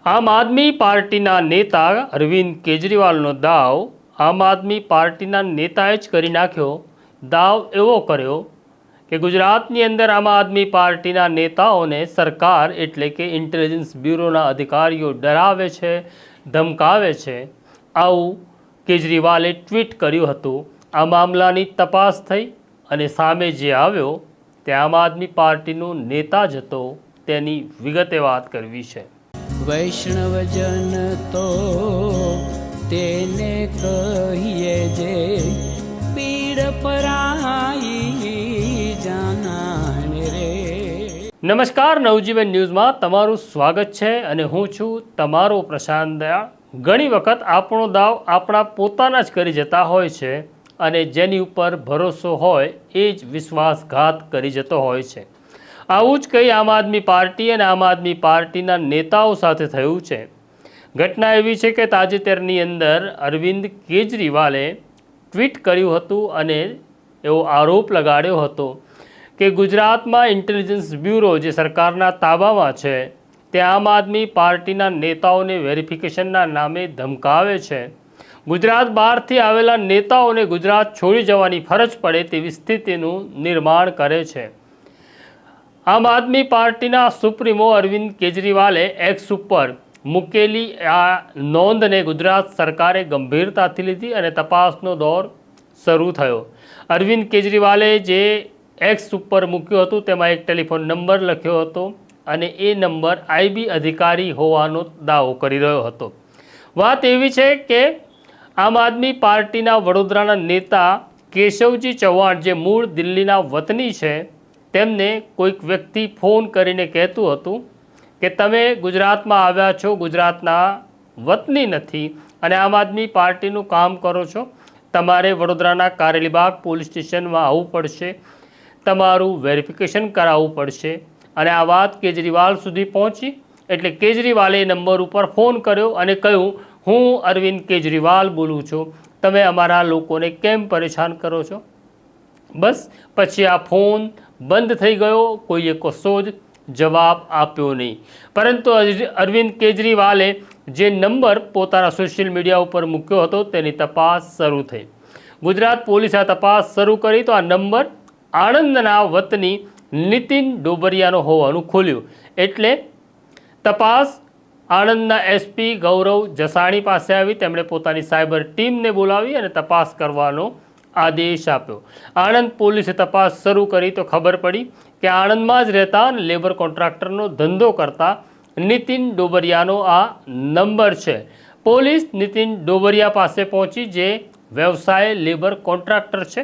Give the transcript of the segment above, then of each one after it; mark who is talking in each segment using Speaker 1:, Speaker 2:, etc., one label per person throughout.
Speaker 1: આમ આદમી પાર્ટીના નેતા અરવિંદ કેજરીવાલનો દાવ આમ આદમી પાર્ટીના નેતાએ જ કરી નાખ્યો। દાવ એવો કર્યો કે ગુજરાતની અંદર આમ આદમી પાર્ટીના નેતાઓને સરકાર એટલે કે ઇન્ટેલિજન્સ બ્યુરોના અધિકારીઓ ડરાવે છે, ધમકાવે છે। આવું કેજરીવાલે ટ્વીટ કર્યું હતું। આ મામલાની તપાસ થઈ અને સામે જે આવ્યો તે આમ આદમી પાર્ટીનો નેતા જ હતો। તેની વિગતે વાત કરવી છે।
Speaker 2: વૈષ્ણવજન તો તેને કહીએ જે પીડ પરાઈ જાનાને રે।
Speaker 1: નમસ્કાર, નવજીવન ન્યૂઝમાં તમારું સ્વાગત છે અને હું છું તમારો પ્રશાંત દયાળ। ઘણી વખત આપણો દાવ આપણા પોતાના જ કરી જતા હોય છે અને જેની ઉપર ભરોસો હોય એ જ વિશ્વાસઘાત કરી જતો હોય છે। આવું જ કંઈ આમ આદમી પાર્ટી અને આમ આદમી પાર્ટીના નેતાઓ સાથે થયું છે। ઘટના એવી છે કે તાજેતરની અંદર અરવિંદ કેજરીવાલે ટ્વીટ કર્યું હતું અને એવો આરોપ લગાડ્યો હતો કે ગુજરાતમાં ઇન્ટેલિજન્સ બ્યુરો જે સરકારના તાબામાં છે તે આમ આદમી પાર્ટીના નેતાઓને વેરિફિકેશનના નામે ધમકાવે છે। ગુજરાત બહારથી આવેલા નેતાઓને ગુજરાત છોડી જવાની ફરજ પડે તેવી સ્થિતિનું નિર્માણ કરે છે। આમ આદમી પાર્ટીના સુપ્રીમો અરવિંદ કેજરીવાલે એક્સ ઉપર મૂકેલી આ નોંધને ગુજરાત સરકારે ગંભીરતાથી લીધી અને તપાસનો દોર શરૂ થયો। અરવિંદ કેજરીવાલે જે એક્સ ઉપર મૂક્યું હતું તેમાં એક ટેલિફોન નંબર લખ્યો હતો અને એ નંબર આઈબી અધિકારી હોવાનો દાવો કરી રહ્યો હતો। વાત એવી છે કે આમ આદમી પાર્ટીના વડોદરાના નેતા કેશવજી ચૌહાણ જે મૂળ દિલ્હીના વતની છે તેમને કોઈક વ્યક્તિ ફોન કરીને કહેતું હતું કે તમે ગુજરાતમાં આવ્યા છો, ગુજરાતના વતની નથી અને આમ આદમી પાર્ટીનું કામ કરો છો, તમારે વડોદરાના કારેલીબાગ પોલીસ સ્ટેશનમાં આવવું પડશે, તમારું વેરિફિકેશન કરાવવું પડશે। અને આ વાત કેજરીવાલ સુધી પહોંચી એટલે કેજરીવાલે નંબર ઉપર ફોન કર્યો અને કહ્યું, હું અરવિંદ કેજરીવાલ બોલું છું, તમે અમારા લોકોને કેમ પરેશાન કરો છો? બસ પછી આ ફોન બંધ થઈ ગયો। કોઈએ કશો જ જવાબ આપ્યો નહીં। પરંતુ અરવિંદ કેજરીવાલે જે નંબર પોતાના સોશિયલ મીડિયા ઉપર મૂક્યો હતો તેની તપાસ શરૂ થઈ। ગુજરાત પોલીસે આ તપાસ શરૂ કરી તો આ નંબર આણંદના વતની નીતિન ડોબરિયાનો હોવાનું ખુલ્યું। એટલે તપાસ આણંદના એસપી ગૌરવ જસાણી પાસે આવી। તેમણે પોતાની સાયબર ટીમને બોલાવી અને તપાસ કરવાનો આદેશ આપ્યો। આણંદ પોલીસે તપાસ શરૂ કરી તો ખબર પડી કે આણંદમાં જ રહેતા લેબર કોન્ટ્રાક્ટરનો ધંધો કરતા નીતિન ડોબરિયાનો આ નંબર છે। પોલીસ નીતિન ડોબરિયા પાસે પહોંચી જે વ્યવસાય લેબર કોન્ટ્રાક્ટર છે।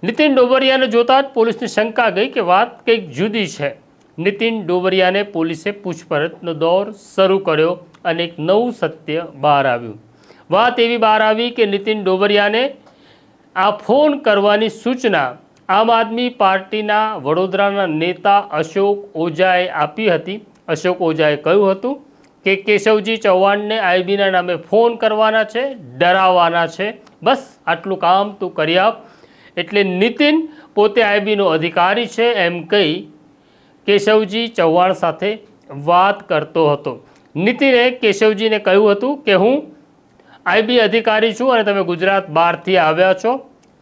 Speaker 1: નીતિન ડોબરિયાને જોતા જ પોલીસને શંકા ગઈ કે વાત કંઈક જુદી છે। નીતિન ડોબરિયાને પોલીસે પૂછપરછનો દોર શરૂ કર્યો અને એક નવું સત્ય બહાર આવ્યું। વાત એવી બહાર આવી કે નીતિન ડોબરિયાને આ ફોન કરવાની સૂચના આમ આદમી પાર્ટીના વડોદરાના નેતા અશોક ઓઝાએ આપી હતી। અશોક ઓઝાએ કહ્યું હતું કે કેશવજી ચૌહાણને આઈબીના નામે ફોન કરવાના છે, ડરાવવાના છે, બસ આટલું કામ તું કરી આપ। એટલે નીતિન પોતે આઈબીનો અધિકારી છે એમ કહી કેશવજી ચૌહાણ સાથે વાત કરતો હતો। નીતિને કેશવજીને કહ્યું હતું કે હું આઈબી અધિકારી છું અને તમે ગુજરાત બહારથી આવ્યા છો,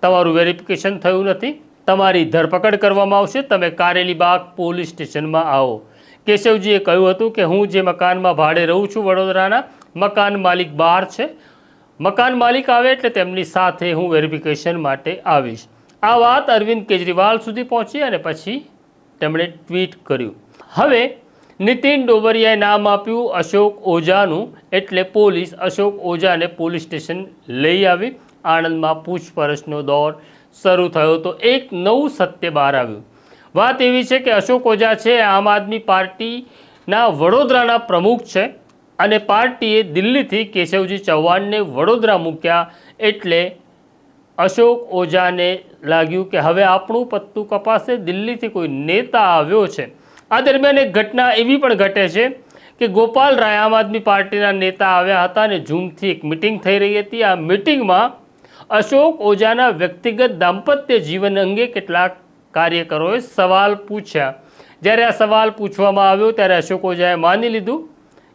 Speaker 1: તમારું વેરિફિકેશન થયું નથી, તમારી ધરપકડ કરવામાં આવશે, તમે કારેલીબાગ પોલીસ સ્ટેશનમાં આવો। કેશવજીએ કહ્યું હતું કે હું જે મકાનમાં ભાડે રહું છું વડોદરાના, મકાન માલિક બહાર છે, મકાન માલિક આવે એટલે તેમની સાથે હું વેરિફિકેશન માટે આવીશ। આ વાત અરવિંદ કેજરીવાલ સુધી પહોંચી અને પછી તેમણે ટ્વીટ કર્યું। હવે નીતિન ડોબરિયાએ નામ આપ્યું અશોક ઓઝાનું એટલે પોલીસ અશોક ઓઝાને પોલીસ સ્ટેશન લઈ આવી। આણંદમાં પૂછપરછનો દોર શરૂ થયો તો એક નવું સત્ય બહાર આવ્યું। વાત એવી છે કે અશોક ઓઝા છે આમ આદમી પાર્ટીના વડોદરાના પ્રમુખ છે અને પાર્ટીએ દિલ્હીથી કેશવજી ચૌહાણને વડોદરા મૂક્યા એટલે અશોક ઓઝાને લાગ્યું કે હવે આપણું પત્તું કપાશે, દિલ્હીથી કોઈ નેતા આવ્યો છે। આ દરમિયાન એક ઘટના એવી પણ ઘટે છે કે ગોપાલ રાય આમ આદમી પાર્ટીના નેતા આવ્યા હતા અને ઝૂમથી એક મિટિંગ થઈ રહી હતી। આ મિટિંગમાં અશોક ઓઝાના વ્યક્તિગત દાંપત્ય જીવન અંગે કેટલાક કાર્યકરોએ સવાલ પૂછ્યા। જ્યારે આ સવાલ પૂછવામાં આવ્યો ત્યારે અશોક ઓઝાએ માની લીધું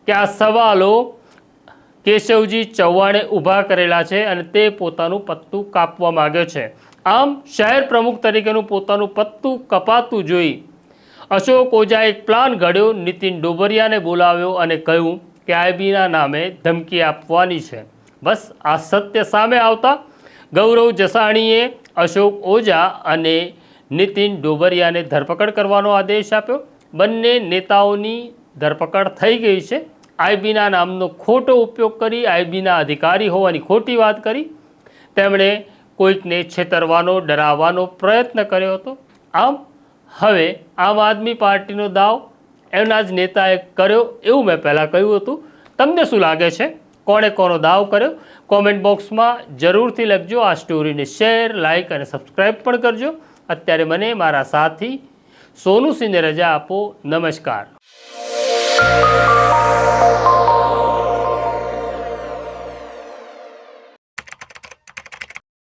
Speaker 1: કે આ સવાલો કેશવજી ચૌહાણે ઊભા કરેલા છે અને તે પોતાનું પત્તું કાપવા માગે છે. આમ શહેર પ્રમુખ તરીકેનું પોતાનું પત્તું કપાતું જોઈ અશોક ઓઝાએ એક પ્લાન ઘડ્યો. નીતિન ડોબરિયાને બોલાવ્યો અને કહ્યું કે આઈબીના નામે ધમકી આપવાની છે. બસ આ સત્ય સામે આવતા ગૌરવ જસાણીએ અશોક ઓઝા અને નીતિન ડોબરિયાને ધરપકડ કરવાનો આદેશ આપ્યો. બંને નેતાઓની ધરપકડ થઈ ગઈ છે. આઈબીના નામનો ખોટો ઉપયોગ કરી આઈબીના અધિકારી હોવાની ખોટી વાત કરી તેમણે કોઈકને છેતરવાનો ડરાવવાનો પ્રયત્ન કર્યો હતો. આમ હવે આમ આદમી પાર્ટીનો દાવ એમના જ નેતાએ કર્યો એવું મેં પહેલાં કહ્યું હતું. તમને શું લાગે છે? કોણે કોનો દાવ કર્યો? કોમેન્ટ બોક્સમાં જરૂરથી લખજો. આ સ્ટોરીને શેર, લાઇક અને સબસ્ક્રાઈબ પણ કરજો. અત્યારે મને મારા સાથી સોનુ સિંહને રજા આપો. નમસ્કાર.